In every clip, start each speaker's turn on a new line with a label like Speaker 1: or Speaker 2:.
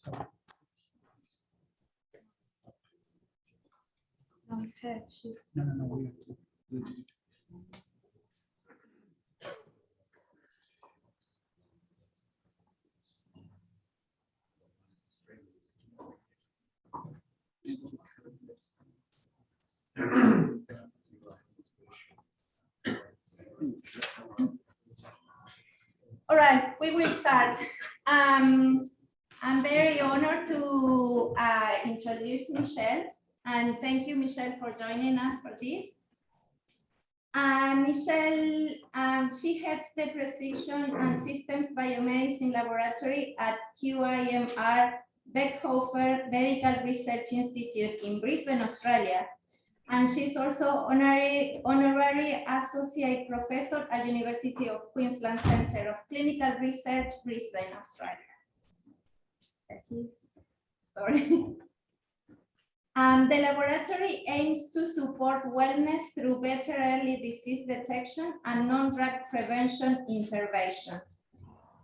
Speaker 1: No, it's her. She's...
Speaker 2: No, we have to do it.
Speaker 1: All right, we will start. I'm very honored to introduce Michelle, and thank you, Michelle, for joining us for this. Michelle, she heads the Precision and Systems Biomedicine Laboratory at QIMR Beckhofer Medical Research Institute in Brisbane, Australia. And she's also honorary associate professor at University of Queensland Centre of Clinical Research, Brisbane, Australia. Sorry. The laboratory aims to support wellness through better early disease detection and non-drug prevention intervention.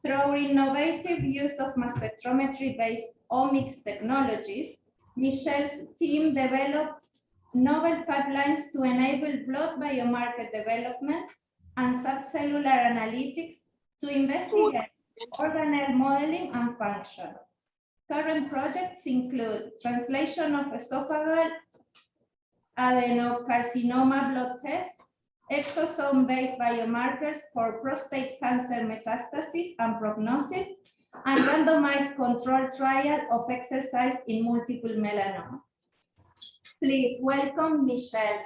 Speaker 1: Through innovative use of mass spectrometry-based omics technologies, Michelle's team developed novel pipelines to enable blood biomarker development and subcellular analytics to investigate organelle modeling and function. Current projects include translation of esophageal adenocarcinoma blood test, exosome-based biomarkers for prostate cancer metastasis and prognosis, and randomized control trial of exercise in multiple melanoma. Please welcome Michelle.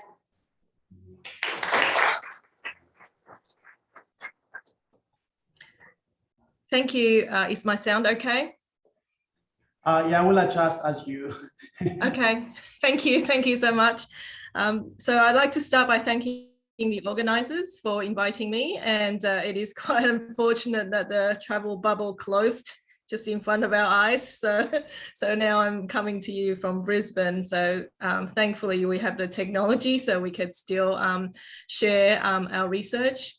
Speaker 3: Thank you. Is my sound okay?
Speaker 2: Yeah, we'll adjust as you.
Speaker 3: Okay, thank you. Thank you so much. So I'd like to start by thanking the organisers for inviting me, and it is quite unfortunate that the travel bubble closed just in front of our eyes. So now I'm coming to you from Brisbane. So thankfully we have the technology so we could still share our research.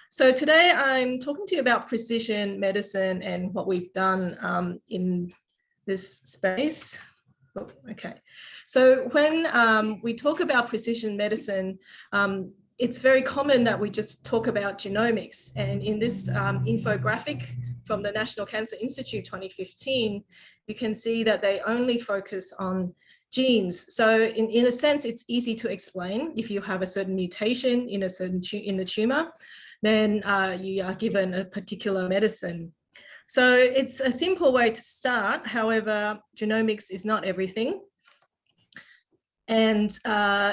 Speaker 3: So today I'm talking to you about precision medicine and what we've done in this space. Oh, okay. So when we talk about precision medicine, it's very common that we just talk about genomics. And in this infographic from the National Cancer Institute 2015, you can see that they only focus on genes. So in a sense, it's easy to explain. If you have a certain mutation in the tumor, then you are given a particular medicine. So it's a simple way to start. However, genomics is not everything. And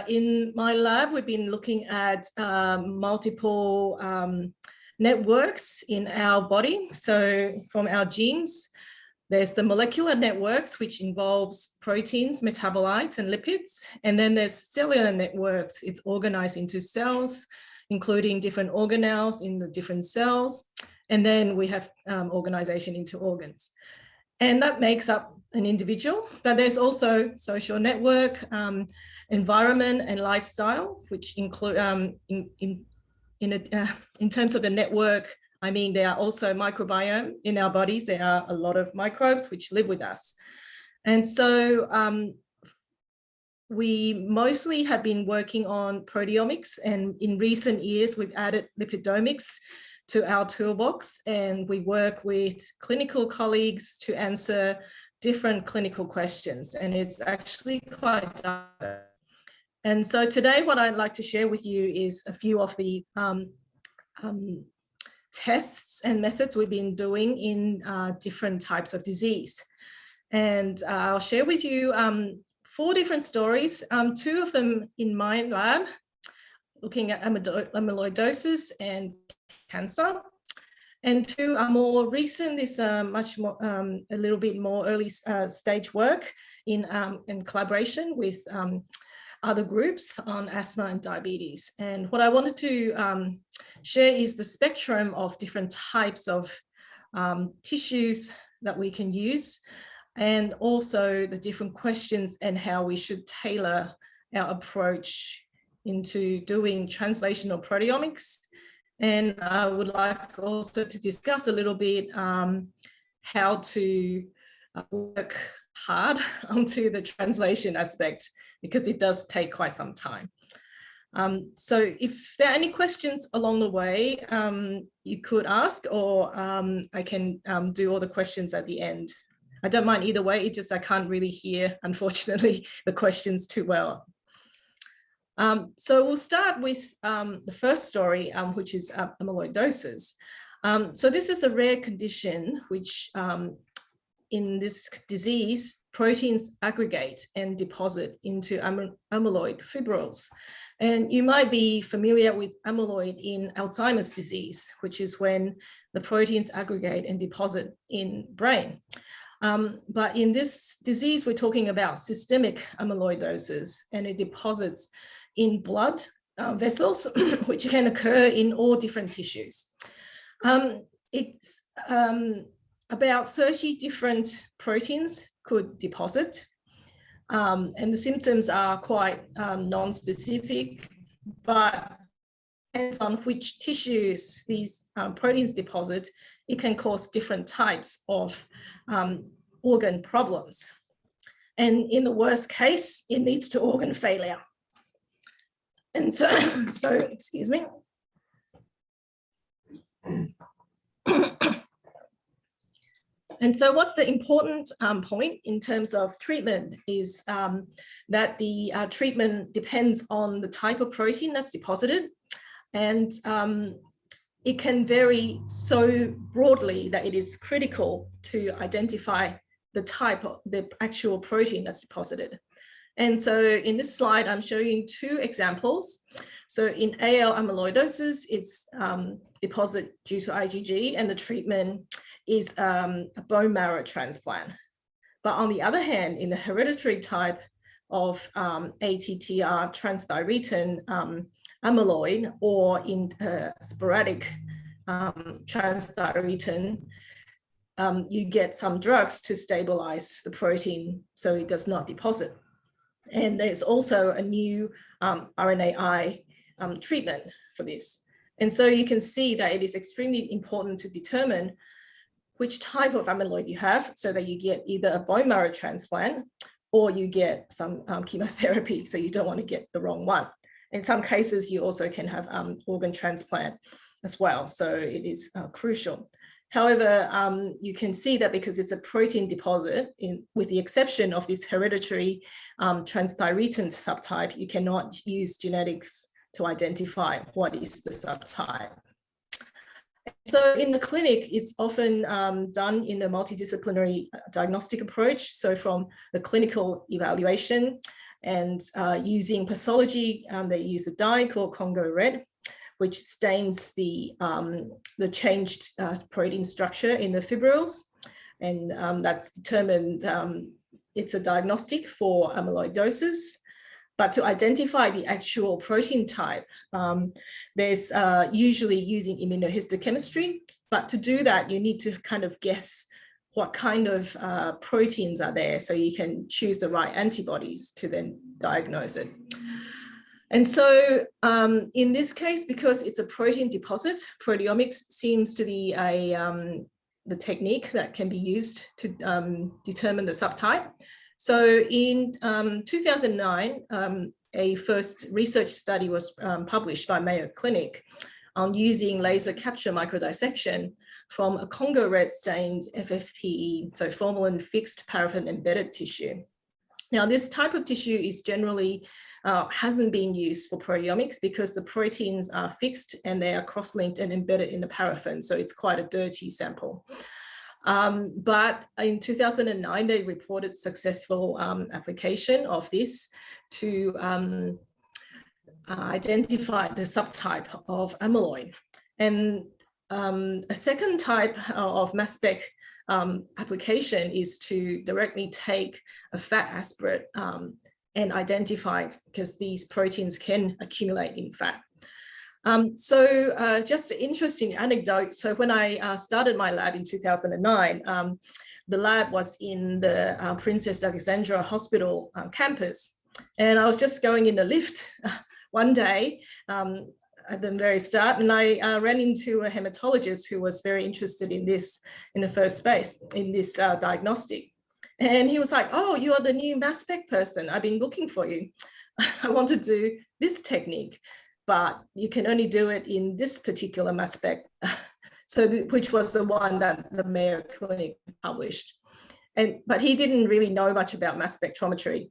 Speaker 3: in my lab, we've been looking at multiple networks in our body. So from our genes, there's the molecular networks, which involves proteins, metabolites, and lipids. And then there's cellular networks. It's organized into cells, including different organelles in the different cells. And then we have organization into organs. And that makes up an individual, but there's also social network, environment, and lifestyle, which include, in terms of the network, I mean, there are also microbiome in our bodies. There are a lot of microbes which live with us. And so we mostly have been working on proteomics, and in recent years, we've added lipidomics to our toolbox, and we work with clinical colleagues to answer different clinical questions, and it's actually quite diverse. And so today what I'd like to share with you is a few of the tests and methods we've been doing in different types of disease. And I'll share with you 4 different stories, 2 of them in my lab, looking at amyloidosis and cancer, and 2 are more recent. This much more a little bit more early stage work in collaboration with other groups on asthma and diabetes. And what I wanted to share is the spectrum of different types of tissues that we can use, and also the different questions and how we should tailor our approach into doing translational proteomics. And I would like also to discuss a little bit how to work hard onto the translation aspect because it does take quite some time. So if there are any questions along the way, you could ask, or I can do all the questions at the end. I don't mind either way, it's just I can't really hear, unfortunately, the questions too well. So we'll start with the first story, which is amyloidosis. So this is a rare condition which in this disease, proteins aggregate and deposit into amyloid fibrils. And you might be familiar with amyloid in Alzheimer's disease, which is when the proteins aggregate and deposit in brain. But in this disease, we're talking about systemic amyloidosis, and it deposits in blood vessels, which can occur in all different tissues. It's about 30 different proteins could deposit. And the symptoms are quite non-specific, but depends on which tissues these proteins deposit, it can cause different types of organ problems. And in the worst case, it leads to organ failure. And so, excuse me. And so what's the important point in terms of treatment is that the treatment depends on the type of protein that's deposited. And it can vary so broadly that it is critical to identify the type of the actual protein that's deposited. And so in this slide, I'm showing two examples. So in AL amyloidosis, it's deposit due to IgG, and the treatment is a bone marrow transplant. But on the other hand, in the hereditary type of ATTR transthyretin amyloid, or in sporadic transthyretin, you get some drugs to stabilize the protein so it does not deposit. And there's also a new RNAi treatment for this. And so you can see that it is extremely important to determine which type of amyloid you have so that you get either a bone marrow transplant or you get some chemotherapy, so you don't want to get the wrong one. In some cases, you also can have organ transplant as well, so it is crucial. However, you can see that because it's a protein deposit, with the exception of this hereditary transthyretin subtype, you cannot use genetics to identify what is the subtype. So in the clinic, it's often done in a multidisciplinary diagnostic approach. So from the clinical evaluation and using pathology, they use a dye called Congo red, which stains the changed protein structure in the fibrils. And that's determined, it's a diagnostic for amyloidosis. But to identify the actual protein type, there's usually using immunohistochemistry. But to do that, you need to kind of guess what kind of proteins are there so you can choose the right antibodies to then diagnose it. And so in this case, because it's a protein deposit, proteomics seems to be the technique that can be used to determine the subtype. So in 2009, a first research study was published by Mayo Clinic on using laser capture microdissection from a Congo red stained FFPE, so formalin fixed paraffin embedded tissue. Now, this type of tissue is generally hasn't been used for proteomics because the proteins are fixed and they are cross-linked and embedded in the paraffin, so it's quite a dirty sample. But in 2009, they reported successful application of this to identify the subtype of amyloid. And a second type of mass spec application is to directly take a fat aspirate and identify it, because these proteins can accumulate in fat. So just an interesting anecdote. So when I started my lab in 2009, the lab was in the Princess Alexandra Hospital campus. And I was just going in the lift one day at the very start, and I ran into a hematologist who was very interested in this in the first place, in this diagnostic. And he was like, oh, you are the new mass spec person. I've been looking for you. I want to do this technique, but you can only do it in this particular mass spec. Which was the one that the Mayo Clinic published. But he didn't really know much about mass spectrometry.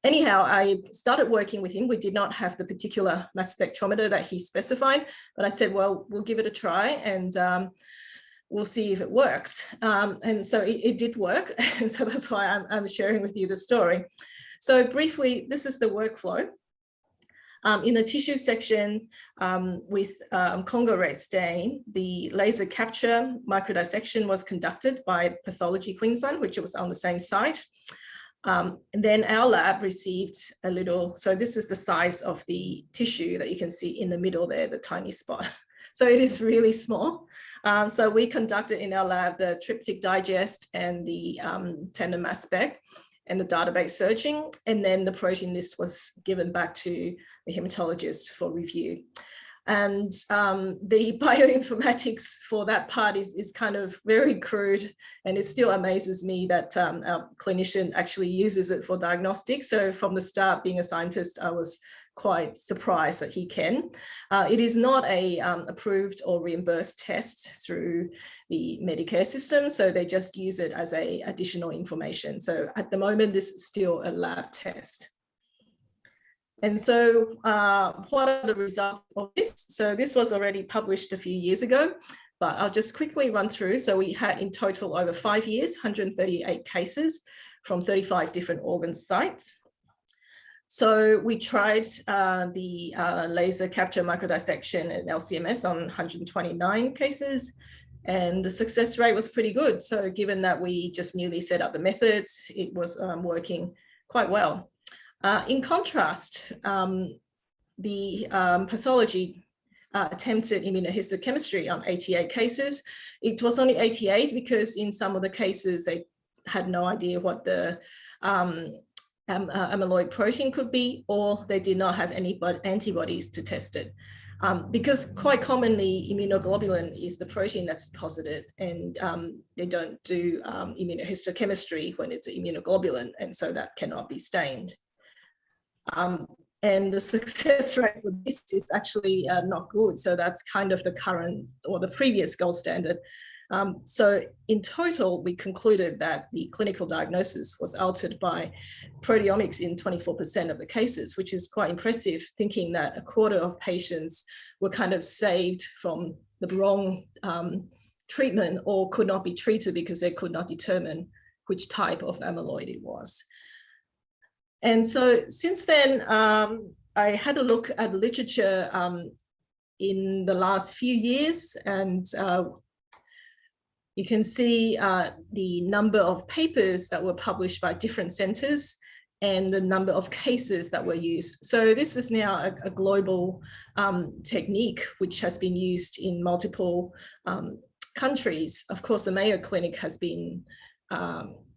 Speaker 3: Anyhow, I started working with him. We did not have the particular mass spectrometer that he specified, but I said, well, we'll give it a try and we'll see if it works. And so it did work. And so that's why I'm sharing with you the story. So briefly, this is the workflow. In the tissue section with Congo red stain, the laser capture microdissection was conducted by Pathology Queensland, which was on the same site. And then our lab received a little, so this is the size of the tissue that you can see in the middle there, the tiny spot. So it is really small. So we conducted in our lab the tryptic digest and the tandem mass spec and the database searching, and then the protein list was given back to the hematologist for review. And the bioinformatics for that part is kind of very crude, and it still amazes me that our clinician actually uses it for diagnostics. So from the start, being a scientist, I was quite surprised that he can. It is not a approved or reimbursed test through the Medicare system, so they just use it as a additional information. So at the moment, this is still a lab test. And so what are the results of this? So this was already published a few years ago, but I'll just quickly run through. So we had in total over 5 years, 138 cases from 35 different organ sites. So we tried the laser capture microdissection and LCMS on 129 cases, and the success rate was pretty good. So given that we just newly set up the methods, it was working quite well. In contrast, the pathology attempted immunohistochemistry on 88 cases. It was only 88 because in some of the cases, they had no idea what the amyloid protein could be, or they did not have any antibodies to test it. Because quite commonly immunoglobulin is the protein that's deposited, and they don't do immunohistochemistry when it's immunoglobulin, and so that cannot be stained. And the success rate for this is actually not good. So that's kind of the current or the previous gold standard. So in total, we concluded that the clinical diagnosis was altered by proteomics in 24% of the cases, which is quite impressive, thinking that a quarter of patients were kind of saved from the wrong treatment or could not be treated because they could not determine which type of amyloid it was. And so since then, I had a look at literature in the last few years, and you can see the number of papers that were published by different centers and the number of cases that were used. So this is now a global technique which has been used in multiple countries. Of course, the Mayo Clinic has been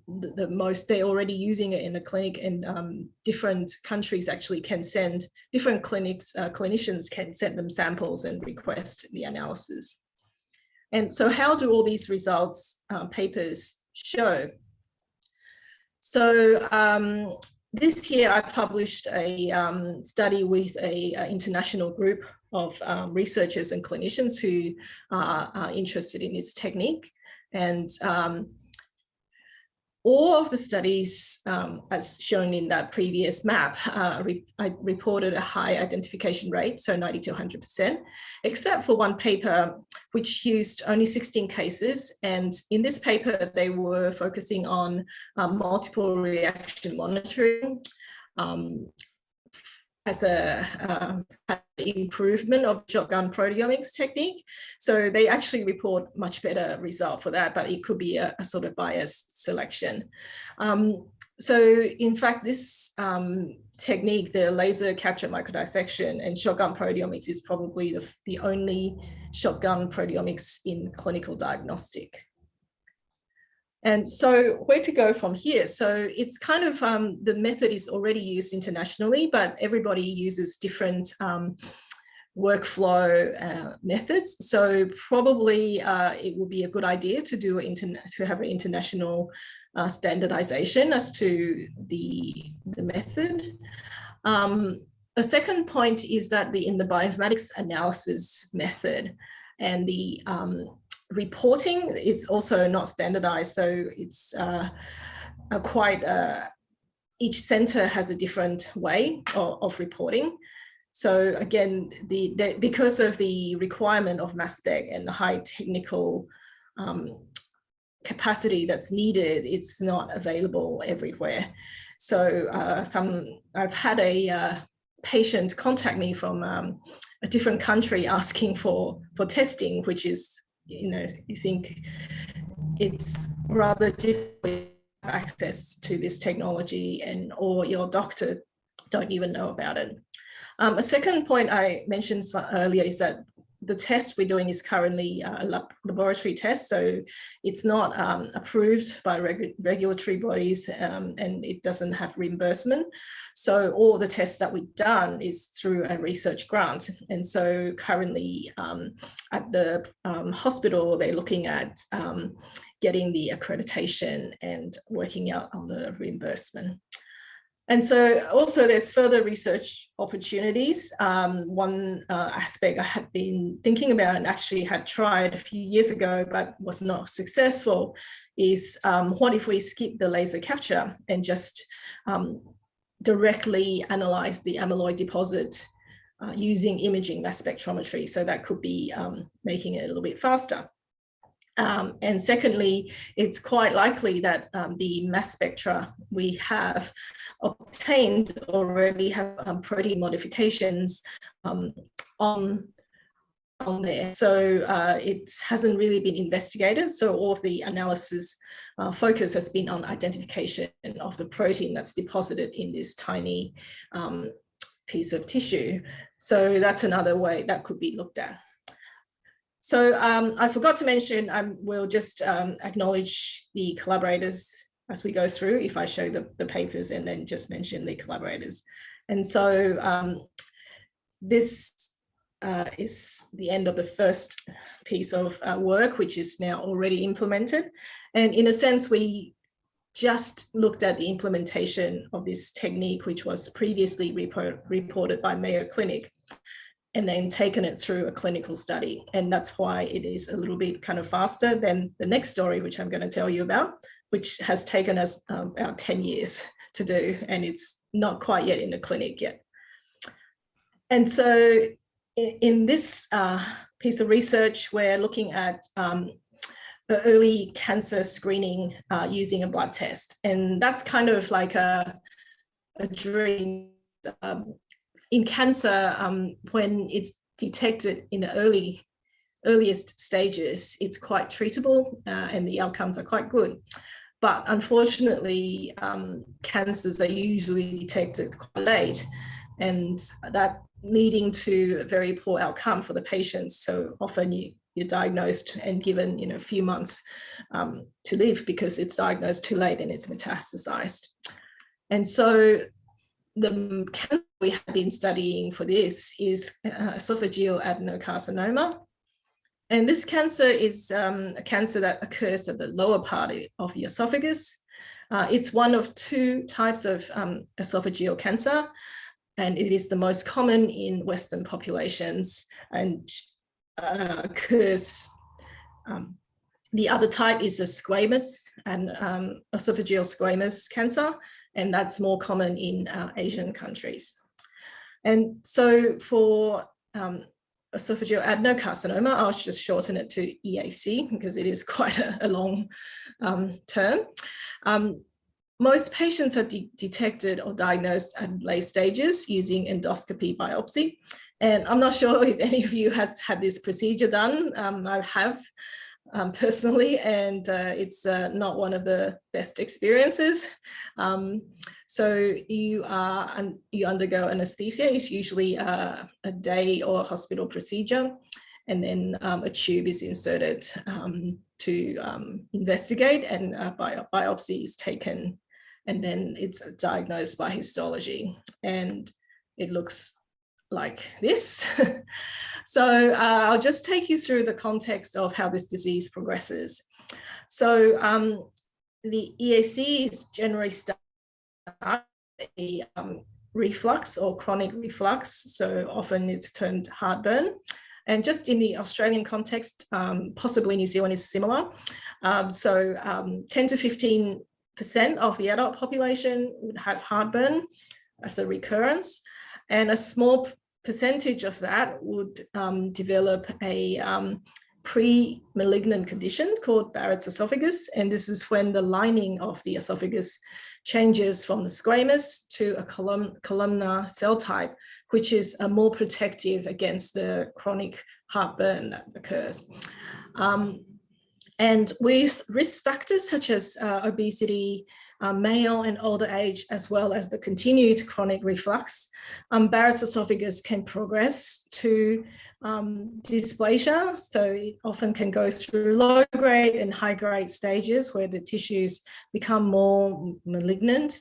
Speaker 3: the most, they're already using it in the clinic, and different countries actually can send, different clinics, clinicians can send them samples and request the analysis. And so how do all these results, papers show? So this year I published a study with an international group of researchers and clinicians who are interested in this technique. And all of the studies, as shown in that previous map, I reported a high identification rate, so 90 to 100%, except for one paper which used only 16 cases. And in this paper, they were focusing on multiple reaction monitoring as a improvement of shotgun proteomics technique. So they actually report much better result for that, but it could be a sort of biased selection. So in fact, this technique, the laser capture microdissection and shotgun proteomics, is probably the only shotgun proteomics in clinical diagnostic. And so where to go from here? So it's kind of, the method is already used internationally, but everybody uses different workflow methods. So probably it will be a good idea to do to have an international standardization as to the method. A second point is that in the bioinformatics analysis method and the reporting is also not standardized. So it's each center has a different way of reporting. So again, because of the requirement of mass spec and the high technical capacity that's needed, it's not available everywhere. So I've had a patient contact me from a different country asking for testing, which is, you think it's rather difficult access to this technology, or your doctor don't even know about it. A second point I mentioned earlier is that the test we're doing is currently a laboratory test, so it's not approved by regulatory bodies, and it doesn't have reimbursement. So all the tests that we've done is through a research grant. And so currently at the hospital, they're looking at getting the accreditation and working out on the reimbursement. And so also there's further research opportunities. One aspect I had been thinking about and actually had tried a few years ago, but was not successful, is what if we skip the laser capture and just directly analyze the amyloid deposit using imaging mass spectrometry. So that could be making it a little bit faster. And secondly, it's quite likely that the mass spectra we have obtained already have protein modifications on there. So it hasn't really been investigated. So all of the analysis focus has been on identification of the protein that's deposited in this tiny piece of tissue. So that's another way that could be looked at. So I forgot to mention, we'll just acknowledge the collaborators as we go through, if I show the papers and then just mention the collaborators. And so this is the end of the first piece of work, which is now already implemented. And in a sense, we just looked at the implementation of this technique, which was previously reported by Mayo Clinic, and then taken it through a clinical study. And that's why it is a little bit kind of faster than the next story, which I'm going to tell you about, which has taken us about 10 years to do, and it's not quite yet in the clinic yet. And so in this piece of research, we're looking at early cancer screening using a blood test. And that's kind of like a dream. In cancer, when it's detected in the earliest stages, it's quite treatable and the outcomes are quite good. But unfortunately, cancers are usually detected quite late, and that leading to a very poor outcome for the patients. So often you're diagnosed and given a few months to live because it's diagnosed too late and it's metastasized. And so the cancer we have been studying for this is esophageal adenocarcinoma. And this cancer is a cancer that occurs at the lower part of the esophagus. It's one of two types of esophageal cancer, and it is the most common in Western populations and occurs. The other type is a squamous and esophageal squamous cancer, and that's more common in Asian countries. And so for esophageal adenocarcinoma, I'll just shorten it to EAC because it is quite a long term. Most patients are detected or diagnosed at late stages using endoscopy biopsy. And I'm not sure if any of you has had this procedure done. I have personally, and it's not one of the best experiences. So you undergo anesthesia. It's usually a day or a hospital procedure, and then a tube is inserted to investigate, and a biopsy is taken, and then it's diagnosed by histology, and it looks like this. So I'll just take you through the context of how this disease progresses. So the EAC is generally started a reflux or chronic reflux. So often it's termed heartburn. And just in the Australian context, possibly New Zealand is similar. 10 to 15% of the adult population would have heartburn as a recurrence. And a small percentage of that would develop a pre-malignant condition called Barrett's esophagus. And this is when the lining of the esophagus changes from the squamous to a columnar cell type, which is more protective against the chronic heartburn that occurs. And with risk factors such as obesity, male and older age, as well as the continued chronic reflux, Barrett's esophagus can progress to dysplasia. So it often can go through low grade and high grade stages where the tissues become more malignant.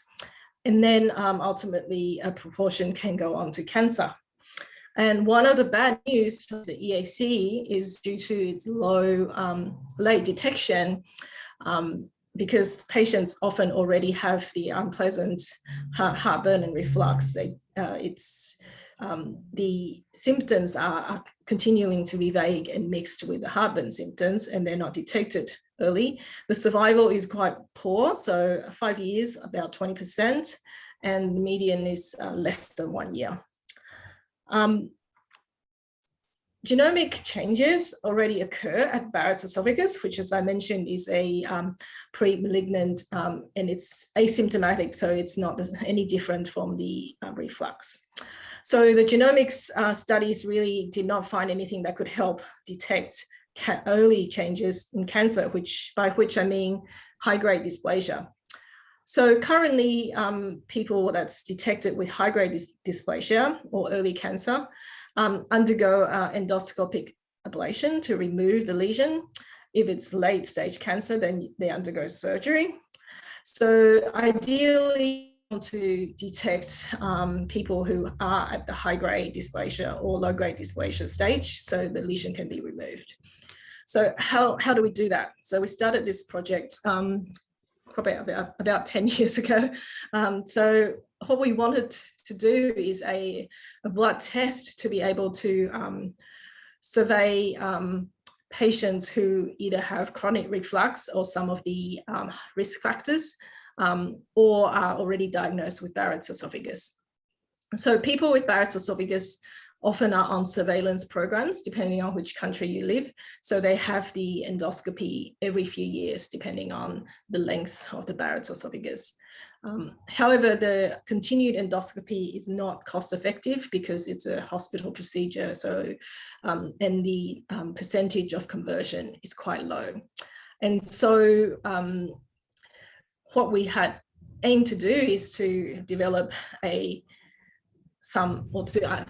Speaker 3: And then ultimately a proportion can go on to cancer. And one of the bad news for the EAC is due to its low late detection, because patients often already have the unpleasant heartburn and reflux. The symptoms are continuing to be vague and mixed with the heartburn symptoms, and they're not detected early. The survival is quite poor, so 5 years, about 20%, and the median is less than 1 year. Genomic changes already occur at Barrett's esophagus, which, as I mentioned, is a pre-malignant, and it's asymptomatic, so it's not any different from the reflux. So the genomics studies really did not find anything that could help detect early changes in cancer, by which I mean high-grade dysplasia. So currently, people that's detected with high-grade dysplasia or early cancer undergo endoscopic ablation to remove the lesion. If it's late-stage cancer, then they undergo surgery. So ideally, to detect people who are at the high-grade dysplasia or low-grade dysplasia stage, so the lesion can be removed. So how do we do that? So we started this project probably about 10 years ago. So what we wanted to do is a blood test to be able to survey patients who either have chronic reflux or some of the risk factors, or are already diagnosed with Barrett's esophagus. So people with Barrett's esophagus often are on surveillance programs, depending on which country you live. So they have the endoscopy every few years, depending on the length of the Barrett's esophagus. However, the continued endoscopy is not cost effective because it's a hospital procedure. So, and the percentage of conversion is quite low. And so what we had aimed to do is to develop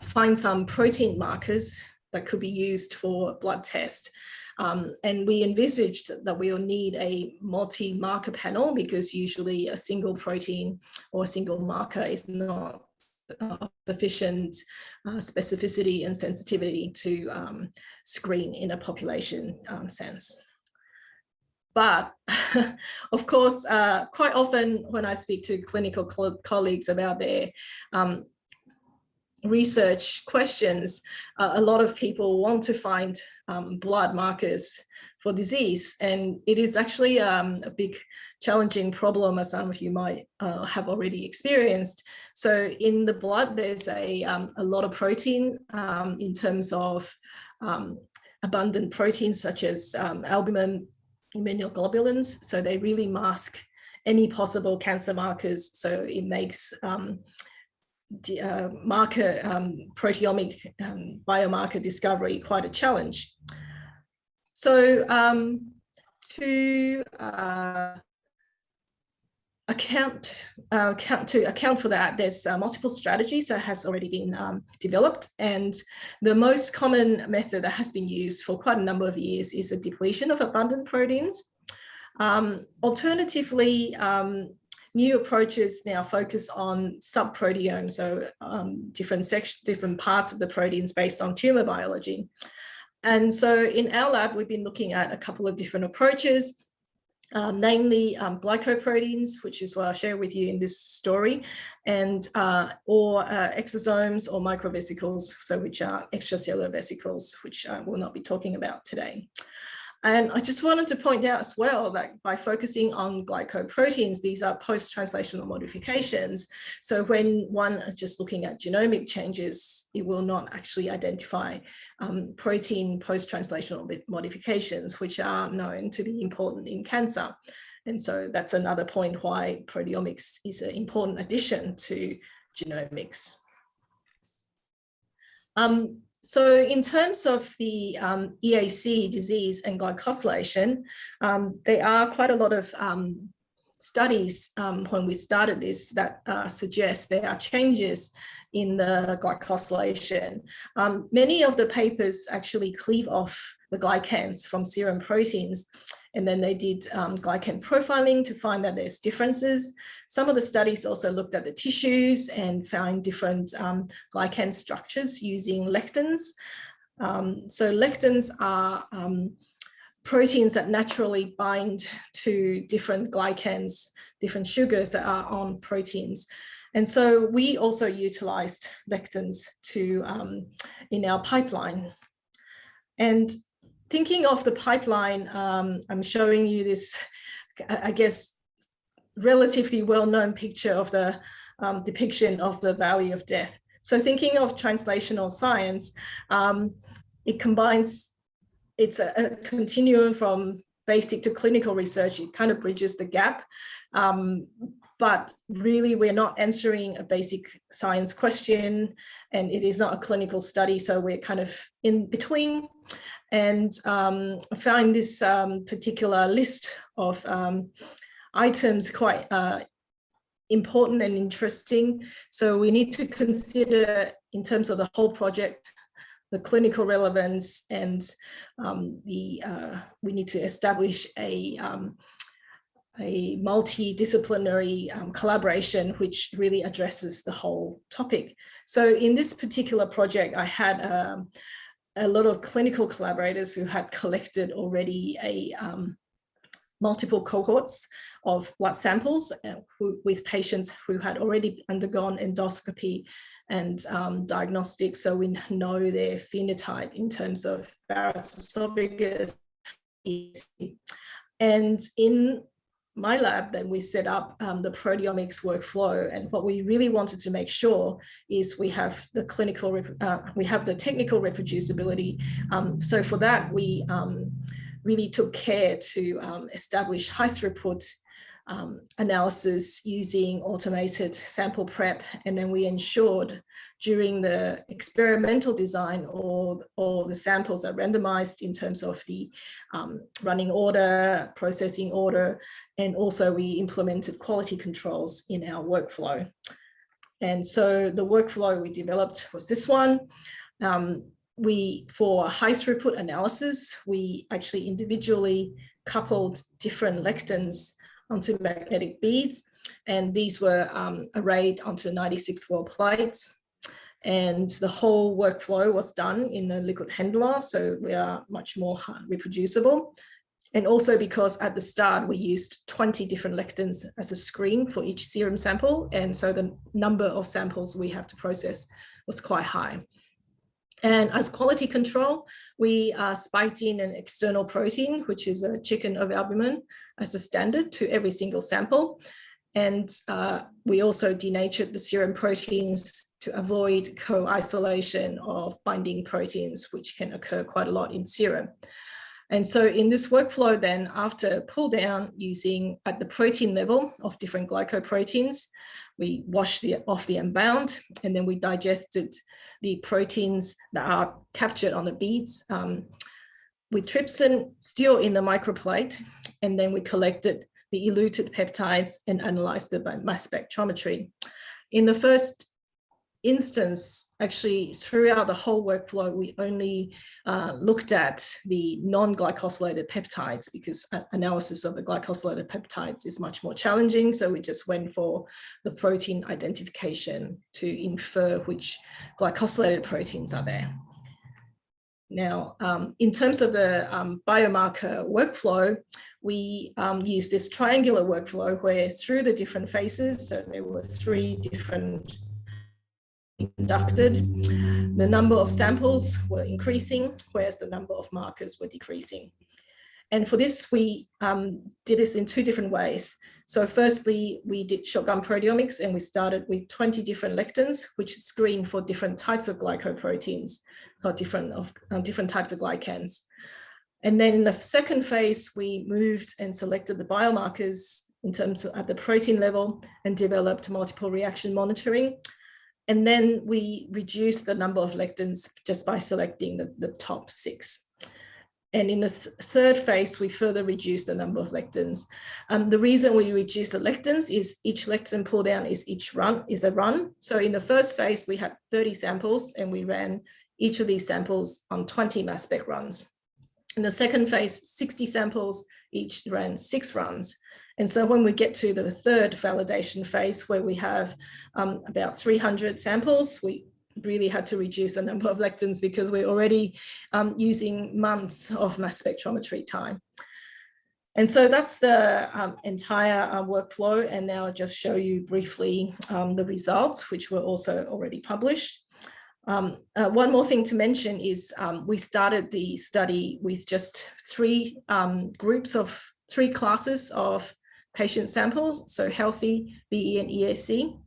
Speaker 3: find some protein markers that could be used for blood test. And we envisaged that we'll need a multi-marker panel because usually a single protein or a single marker is not sufficient specificity and sensitivity to screen in a population sense. But of course, quite often when I speak to clinical colleagues about their research questions, a lot of people want to find blood markers for disease, and it is actually a big challenging problem, as some of you might have already experienced. So in the blood, there's a lot of protein in terms of abundant proteins such as albumin, immunoglobulins, so they really mask any possible cancer markers, so it makes proteomic biomarker discovery quite a challenge. So to account for that, there's multiple strategies that has already been developed, and the most common method that has been used for quite a number of years is a depletion of abundant proteins. Alternatively, new approaches now focus on subproteomes, so different parts of the proteins based on tumor biology. And so in our lab, we've been looking at a couple of different approaches, namely glycoproteins, which is what I'll share with you in this story, and or exosomes or microvesicles, so which are extracellular vesicles, which I will not be talking about today. And I just wanted to point out as well that by focusing on glycoproteins, these are post-translational modifications. So when one is just looking at genomic changes, it will not actually identify protein post-translational modifications, which are known to be important in cancer. And so that's another point why proteomics is an important addition to genomics. So in terms of the EAC disease and glycosylation, there are quite a lot of studies when we started this that suggest there are changes in the glycosylation. Many of the papers actually cleave off the glycans from serum proteins, and then they did glycan profiling to find that there's differences. Some of the studies also looked at the tissues and found different glycan structures using lectins. So lectins are proteins that naturally bind to different glycans, different sugars that are on proteins. And so we also utilized lectins in our pipeline. And thinking of the pipeline, I'm showing you this, I guess, relatively well-known picture of the depiction of the Valley of Death. So thinking of translational science, it combines, it's a continuum from basic to clinical research. It kind of bridges the gap. But really, we're not answering a basic science question, and it is not a clinical study. So we're kind of in between. And I find this particular list of items quite important and interesting. So we need to consider, in terms of the whole project, the clinical relevance, and we need to establish a multidisciplinary collaboration which really addresses the whole topic. So in this particular project, I had a lot of clinical collaborators who had collected already multiple cohorts of blood samples with patients who had already undergone endoscopy and diagnostics. So we know their phenotype in terms of Barrett's esophagus. And in my lab, then we set up the proteomics workflow, and what we really wanted to make sure is we have the technical reproducibility. So for that, we really took care to establish high throughput analysis using automated sample prep, and then we ensured during the experimental design all the samples are randomized in terms of the running order, processing order, and also we implemented quality controls in our workflow. And so the workflow we developed was this one. For high throughput analysis, we actually individually coupled different lectins onto magnetic beads, and these were arrayed onto 96 well plates. And the whole workflow was done in a liquid handler, so we are much more reproducible. And also because at the start we used 20 different lectins as a screen for each serum sample, and so the number of samples we have to process was quite high. And as quality control, we spiked in an external protein, which is a chicken of albumin, as a standard to every single sample. And we also denatured the serum proteins to avoid co-isolation of binding proteins, which can occur quite a lot in serum. And so in this workflow then, after pull down using at the protein level of different glycoproteins, we washed off the unbound, and then we digested the proteins that are captured on the beads with trypsin still in the microplate, and then we collected the eluted peptides and analyzed them by mass spectrometry. In the first instance, actually throughout the whole workflow, we only looked at the non-glycosylated peptides because analysis of the glycosylated peptides is much more challenging. So we just went for the protein identification to infer which glycosylated proteins are there. Now, in terms of the biomarker workflow, we use this triangular workflow where through the different phases, so there were 3 different conducted, the number of samples were increasing, whereas the number of markers were decreasing. And for this, we did this in 2 different ways. So firstly, we did shotgun proteomics, and we started with 20 different lectins, which screen for different types of glycoproteins, or different types of glycans. And then in the second phase, we moved and selected the biomarkers in terms of at the protein level and developed multiple reaction monitoring. And then we reduced the number of lectins just by selecting the top 6. And in the third phase, we further reduced the number of lectins. The reason we reduced the lectins is each lectin pull down is a run. So in the first phase, we had 30 samples and we ran each of these samples on 20 mass spec runs. In the second phase, 60 samples, each ran 6 runs. And so when we get to the third validation phase, where we have about 300 samples, we really had to reduce the number of lectins because we're already using months of mass spectrometry time. And so that's the entire workflow. And now I'll just show you briefly the results, which were also already published. One more thing to mention is we started the study with just 3 classes of patient samples, so healthy, BE and EAC.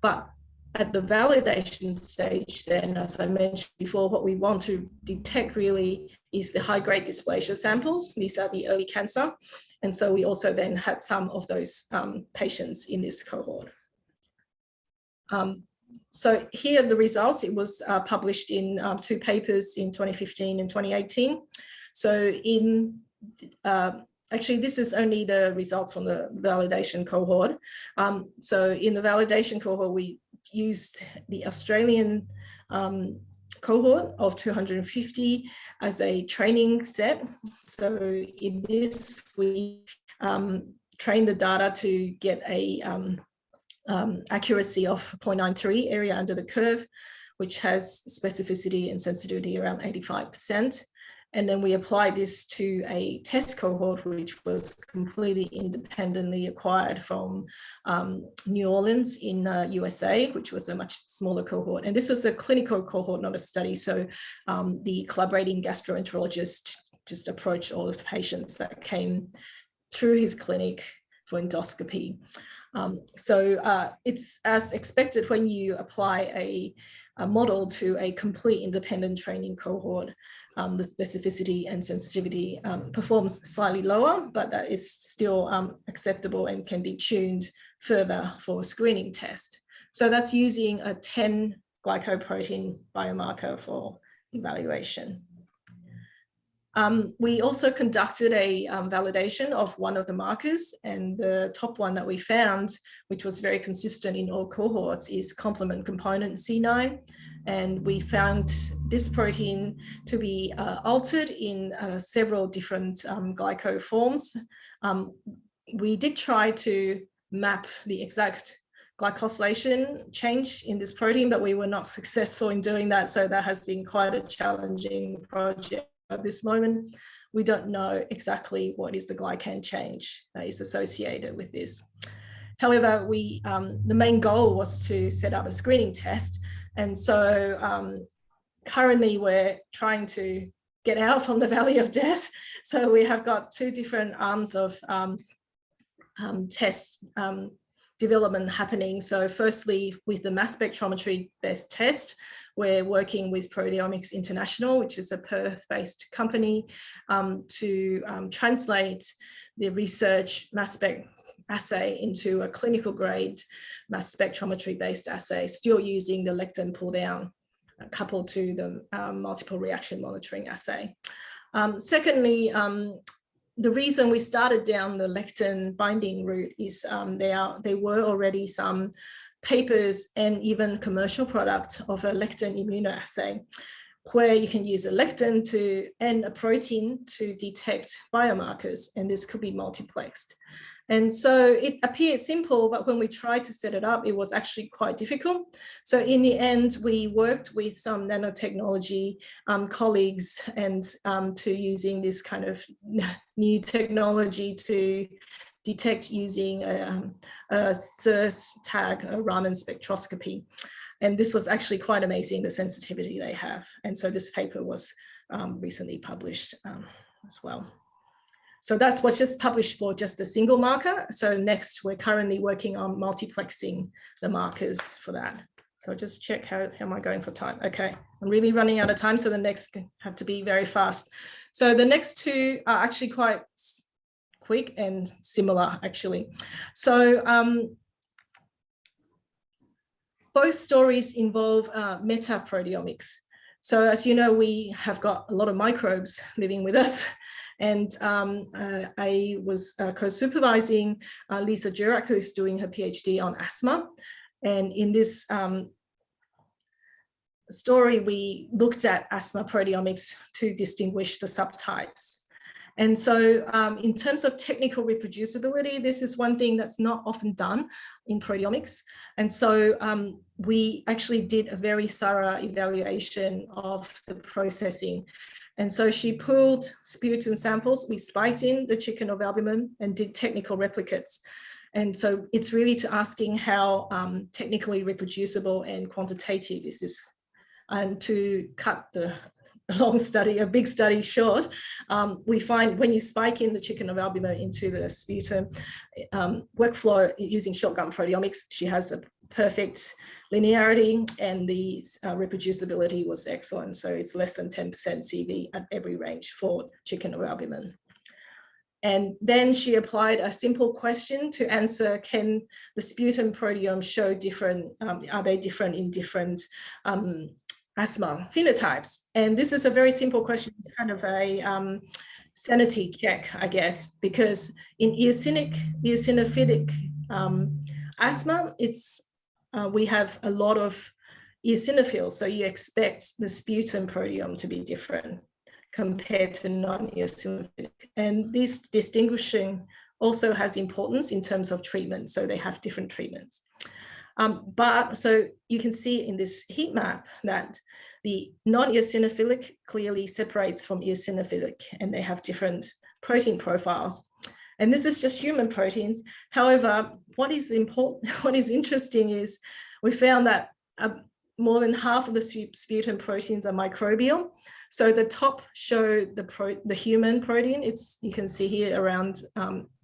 Speaker 3: But at the validation stage, then, as I mentioned before, what we want to detect really is the high-grade dysplasia samples. These are the early cancer. And so we also then had some of those patients in this cohort. So here are the results. It was published in 2 papers in 2015 and 2018. So actually, this is only the results from the validation cohort. So in the validation cohort, we used the Australian cohort of 250 as a training set. So in this, we trained the data to get a accuracy of 0.93 area under the curve, which has specificity and sensitivity around 85%. And then we applied this to a test cohort, which was completely independently acquired from New Orleans in USA, which was a much smaller cohort. And this was a clinical cohort, not a study. So the collaborating gastroenterologist just approached all of the patients that came through his clinic for endoscopy. So it's as expected when you apply a model to a complete independent training cohort, the specificity and sensitivity performs slightly lower, but that is still acceptable and can be tuned further for a screening test. So that's using a 10 glycoprotein biomarker for evaluation. We also conducted a validation of one of the markers, and the top one that we found, which was very consistent in all cohorts, is complement component C9. And we found this protein to be altered in several different glyco forms. We did try to map the exact glycosylation change in this protein, but we were not successful in doing that. So that has been quite a challenging project. At this moment, we don't know exactly what is the glycan change that is associated with this. However, the main goal was to set up a screening test. And so currently we're trying to get out from the valley of death. So we have got 2 different arms of test development happening. So firstly, with the mass spectrometry based test, we're working with Proteomics International, which is a Perth-based company, to translate the research mass spec assay into a clinical grade mass spectrometry-based assay, still using the lectin pull-down coupled to the multiple reaction monitoring assay. Secondly, the reason we started down the lectin binding route is there were already some papers and even commercial product of a lectin immunoassay, where you can use a lectin and a protein to detect biomarkers, and this could be multiplexed. And so it appeared simple, but when we tried to set it up, it was actually quite difficult. So in the end, we worked with some nanotechnology colleagues and to using this kind of new technology to detect using a SIRS tag, a Raman spectroscopy. And this was actually quite amazing, the sensitivity they have. And so this paper was recently published as well. So that's what's just published for just a single marker. So next, we're currently working on multiplexing the markers for that. So just check how am I going for time? Okay, I'm really running out of time, so the next have to be very fast. So the next two are actually quite quick and similar, actually. So both stories involve metaproteomics. So as you know, we have got a lot of microbes living with us. And I was co-supervising Lisa Jurak, who's doing her PhD on asthma. And in this story, we looked at asthma proteomics to distinguish the subtypes. And so in terms of technical reproducibility, this is one thing that's not often done in proteomics. And so we actually did a very thorough evaluation of the processing. And so she pulled sputum samples, we spiked in the chicken of albumin and did technical replicates. And so it's really to asking how technically reproducible and quantitative is this. And to cut the long study, a big study short, we find when you spike in the chicken of albumin into the sputum workflow using shotgun proteomics, she has a perfect linearity, and the reproducibility was excellent. So it's less than 10% CV at every range for chicken of albumin. And then she applied a simple question to answer, can the sputum proteome show different, are they different in different asthma phenotypes? And this is a very simple question. It's kind of a sanity check, I guess, because in eosinophilic asthma, we have a lot of eosinophils, so you expect the sputum proteome to be different compared to non-eosinophilic. And this distinguishing also has importance in terms of treatment, so they have different treatments. But so you can see in this heat map that the non-eosinophilic clearly separates from eosinophilic, and they have different protein profiles. And this is just human proteins. However, what is important, what is interesting is we found that more than half of the sputum proteins are microbial. So the top show the human protein. You can see here around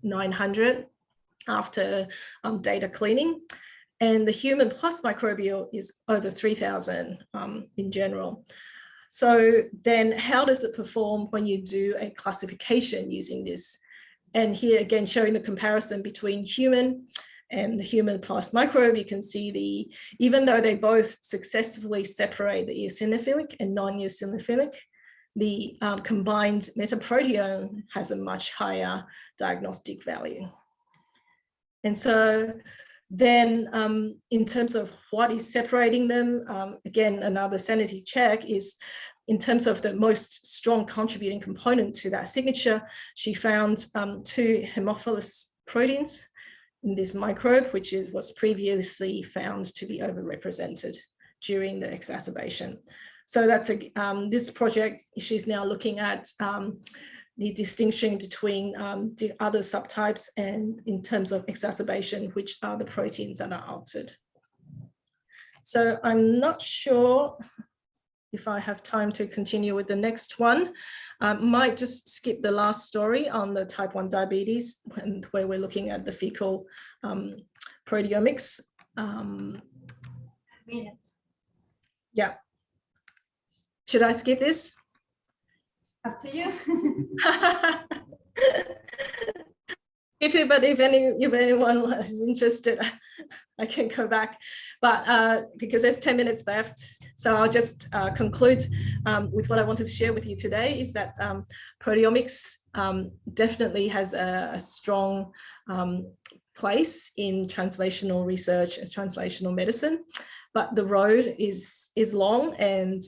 Speaker 3: 900 after data cleaning. And the human plus microbial is over 3,000 in general. So then how does it perform when you do a classification using this? And here again, showing the comparison between human and the human plus microbe, you can see even though they both successfully separate the eosinophilic and non-eosinophilic, the combined metaproteome has a much higher diagnostic value. And so then in terms of what is separating them, again, another sanity check is in terms of the most strong contributing component to that signature, she found two hemophilus proteins in this microbe, which was previously found to be overrepresented during the exacerbation. So that's this project, she's now looking at the distinction between the other subtypes and in terms of exacerbation, which are the proteins that are altered. So I'm not sure if I have time to continue with the next one. Might just skip the last story on the type 1 diabetes, and where we're looking at the fecal proteomics.
Speaker 1: Minutes.
Speaker 3: Yeah. Should I skip this?
Speaker 1: Up to you.
Speaker 3: But if anyone is interested, I can go back. But because there's 10 minutes left, So I'll just conclude with what I wanted to share with you today is that proteomics definitely has a strong place in translational research as translational medicine, but the road is long, and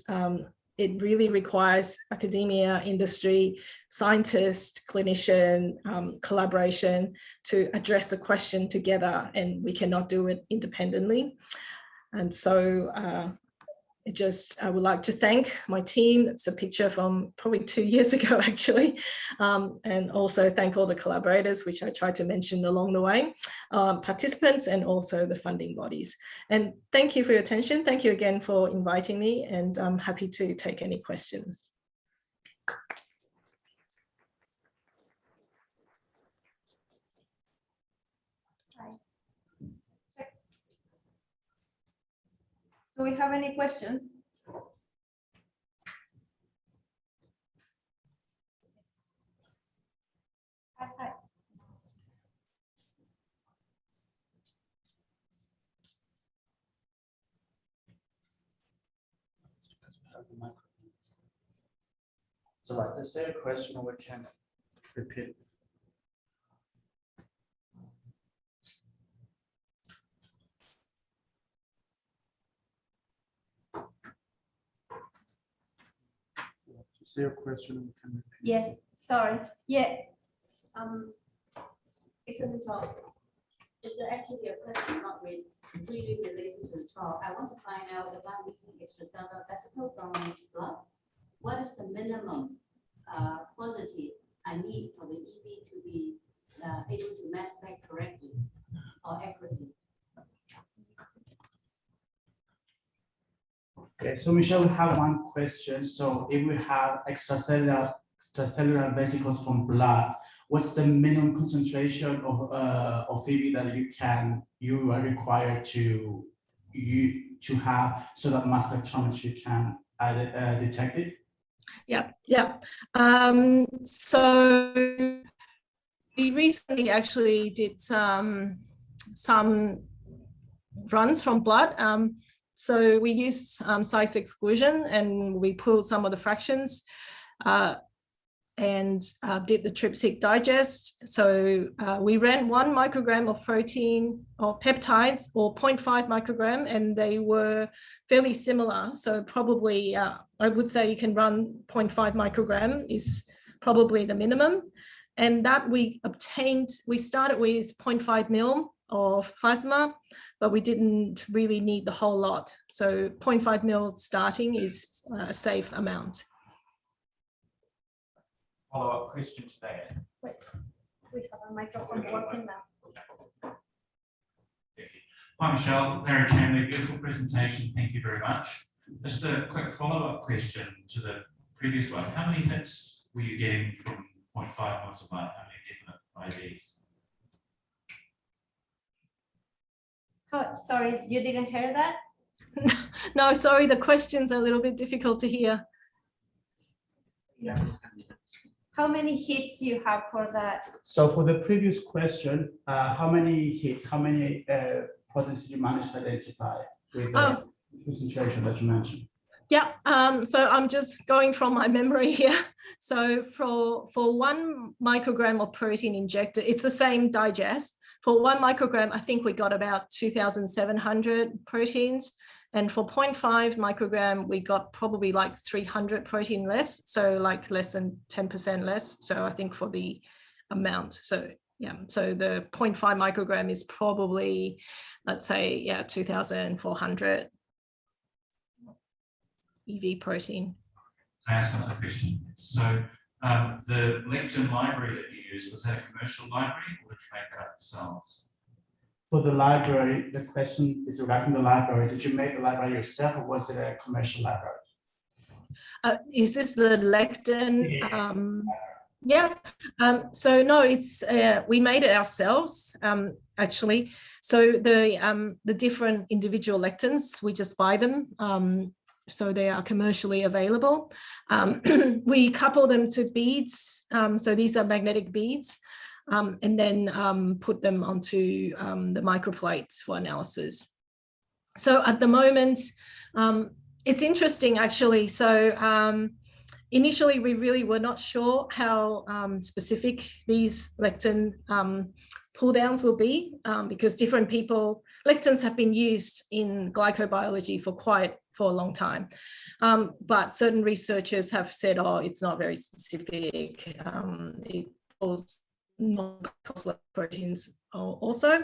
Speaker 3: it really requires academia, industry, scientist, clinician, collaboration to address the question together, and we cannot do it independently. And so I would like to thank my team. That's a picture from probably 2 years ago, actually. And also thank all the collaborators, which I tried to mention along the way, participants, and also the funding bodies. And thank you for your attention. Thank you again for inviting me, and I'm happy to take any questions.
Speaker 1: Do we have any questions? Hi.
Speaker 2: So like, is there a question we can repeat? Is there a question we can repeat?
Speaker 1: Yeah, sorry. Yeah.
Speaker 4: It's in the talk. It's actually a question not completely related to the talk. I want to find out if I'm using extracellular vesicle from my blood, what is the minimum quantity I need for the EV to be able to mass spec correctly or accurately?
Speaker 2: Okay, so Michelle, we have one question. So if we have extracellular vesicles from blood, what's the minimum concentration of EV that you are required to have so that mass spectrometry can detect it?
Speaker 3: Yeah. So we recently actually did some runs from blood. So we used size exclusion, and we pulled some of the fractions and did the tryptic digest. So we ran 1 microgram of protein or peptides, or 0.5 microgram, and they were fairly similar. So probably I would say you can run 0.5 microgram is probably the minimum. And that we started with 0.5 mil of plasma, but we didn't really need the whole lot. So 0.5 mil starting is a safe amount.
Speaker 5: Follow-up question to that.
Speaker 1: Wait, we have a microphone working now.
Speaker 5: Hi, Michelle. Larry Chamberlain, beautiful presentation. Thank you very much. Just a quick follow-up question to the previous one. How many hits were you getting from 0.5 mils of blood? How many definite IVs?
Speaker 1: Oh, sorry, you didn't hear that?
Speaker 3: No, sorry, the question's a little bit difficult to hear.
Speaker 2: Yeah.
Speaker 1: How many hits you have for that?
Speaker 2: So for the previous question, how many hits, how many proteins did you manage to identify with the concentration that you mentioned?
Speaker 3: Yeah, so I'm just going from my memory here. So for 1 microgram of protein injected, it's the same digest. For 1 microgram, I think we got about 2,700 proteins. And for 0.5 microgram, we got probably like 300 protein less. So like less than 10% less. So I think for the amount. So yeah, so the 0.5 microgram is probably, let's say, yeah, 2,400 EV protein.
Speaker 5: Can I ask another question? So the lectin library that you used, was that a commercial library, or did you make that up yourselves?
Speaker 2: For the library, the question is regarding the library. Did you make the library yourself, or was it a commercial library?
Speaker 3: Is this the lectin? Yeah. So no, it's we made it ourselves actually. So the different individual lectins, we just buy them. So they are commercially available. We couple them to beads. So these are magnetic beads. And then put them onto the microplates for analysis. So at the moment, It's interesting, actually. So initially, we really were not sure how specific these lectin pull downs will be because different people, lectins have been used in glycobiology for a long time. But certain researchers have said, oh, it's not very specific. It pulls non-glycosylated proteins also.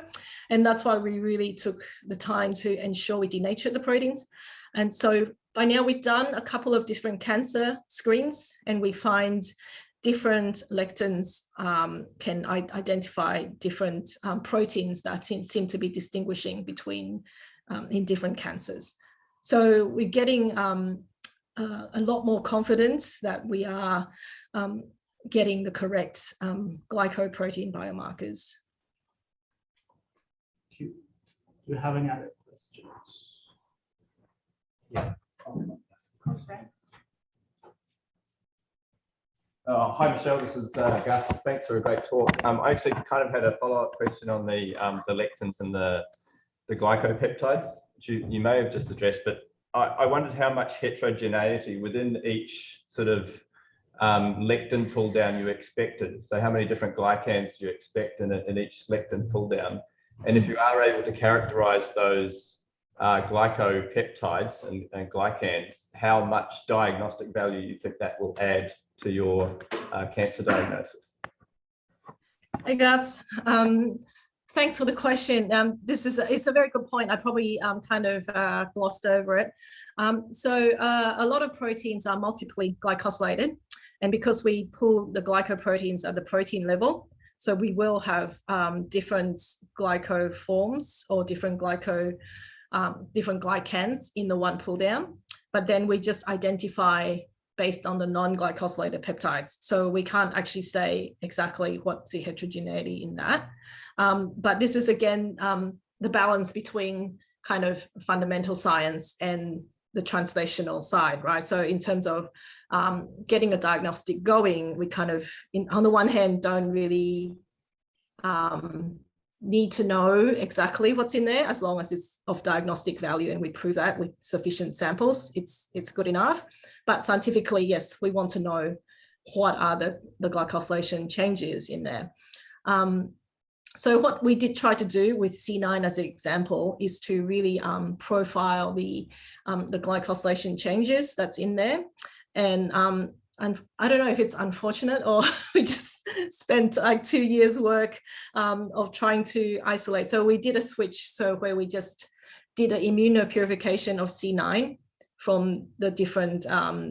Speaker 3: And that's why we really took the time to ensure we denatured the proteins. And so by now we've done a couple of different cancer screens, and we find different lectins can identify different proteins that seem to be distinguishing between in different cancers. So we're getting a lot more confidence that we are getting the correct glycoprotein biomarkers.
Speaker 2: Do you have any other questions? Yeah.
Speaker 6: Hi, Michelle. This is Gus. Thanks for a great talk. I actually kind of had a follow-up question on the lectins and the glycopeptides, which you may have just addressed, but I wondered how much heterogeneity within each sort of lectin pull down you expected. So how many different glycans you expect in each lectin pull down, and if you are able to characterize those glycopeptides and glycans, how much diagnostic value you think that will add to your cancer diagnosis?
Speaker 3: Hey, Gus. Thanks for the question. It's a very good point. I probably kind of glossed over it. So a lot of proteins are multiply glycosylated, and because we pull the glycoproteins at the protein level, so we will have different glycoforms or different glycans in the one pull down, but then we just identify based on the non-glycosylated peptides. So we can't actually say exactly what's the heterogeneity in that. But this is, again, the balance between kind of fundamental science and the translational side, right? So in terms of getting a diagnostic going, we kind of, on the one hand, don't really need to know exactly what's in there, as long as it's of diagnostic value and we prove that with sufficient samples, it's good enough. But scientifically, yes, we want to know what are the glycosylation changes in there. So what we did try to do with C9 as an example is to really profile the glycosylation changes that's in there. And I don't know if it's unfortunate or we just spent like 2 years work of trying to isolate. So we did a switch, so where we just did an immunopurification of C9 from the different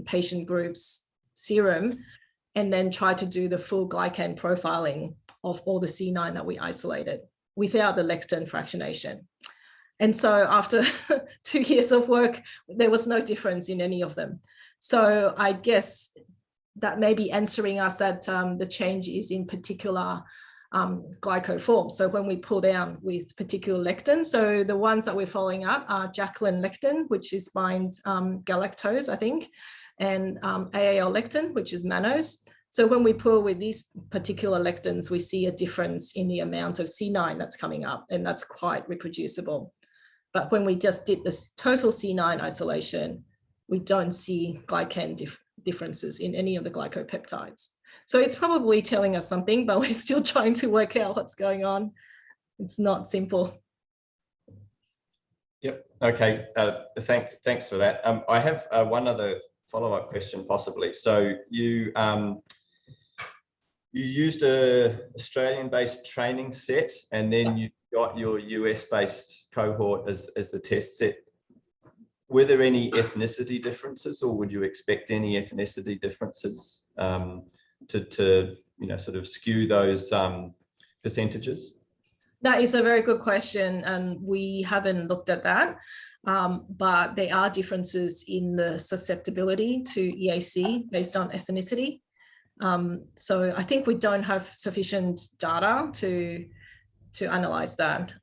Speaker 3: patient groups' serum, and then try to do the full glycan profiling of all the C9 that we isolated without the lectin fractionation. And so after 2 years of work, there was no difference in any of them. So I guess that may be answering us that the change is in particular glycoform. So when we pull down with particular lectin, so the ones that we're following up are Jacqueline lectin, which is binds galactose, I think, and AAL lectin, which is mannose. So when we pull with these particular lectins, we see a difference in the amount of C9 that's coming up, and that's quite reproducible. But when we just did this total C9 isolation, we don't see glycan differences in any of the glycopeptides. So it's probably telling us something, but we're still trying to work out what's going on. It's not simple.
Speaker 6: Yep. Okay. Thanks for that. I have one other follow-up question, possibly. So you used a Australian-based training set, and then you got your US-based cohort as the test set. Were there any ethnicity differences, or would you expect any ethnicity differences to sort of skew those percentages?
Speaker 3: That is a very good question, and we haven't looked at that. But there are differences in the susceptibility to EAC based on ethnicity. So I think we don't have sufficient data to analyze that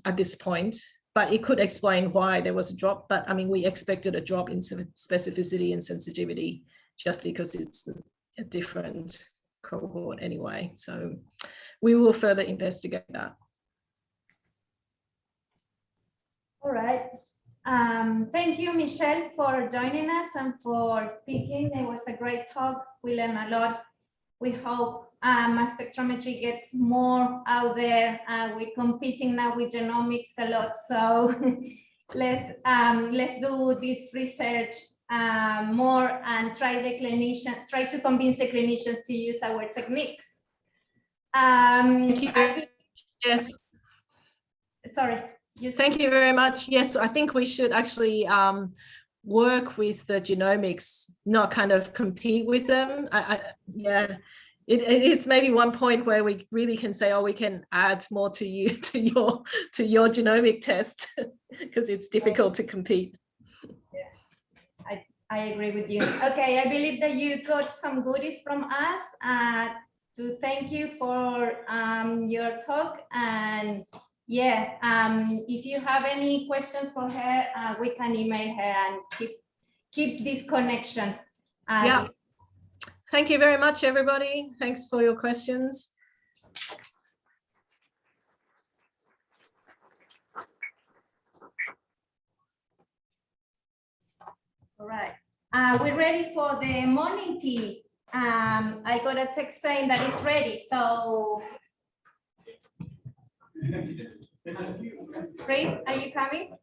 Speaker 3: at this point. But it could explain why there was a drop. But I mean, we expected a drop in specificity and sensitivity just because it's a different cohort anyway. So we will further investigate that.
Speaker 1: All right. Thank you, Michelle, for joining us and for speaking. It was a great talk. We learned a lot. We hope mass spectrometry gets more out there. We're competing now with genomics a lot, so let's do this research more and try to convince the clinicians to use our techniques.
Speaker 3: Thank you. Yes.
Speaker 1: Sorry.
Speaker 3: Thank you very much. Yes, I think we should actually work with the genomics, not kind of compete with them. Yeah, it is maybe one point where we really can say, oh, we can add more to you to your genomic test because it's difficult to compete.
Speaker 1: Yeah, I agree with you. Okay, I believe that you got some goodies from us. To thank you for your talk, and yeah, if you have any questions for her, we can email her and keep this connection.
Speaker 3: Yeah. Thank you very much, everybody. Thanks for your questions.
Speaker 1: All right. We're ready for the morning tea. I got a text saying that it's ready, so Chris, are you coming?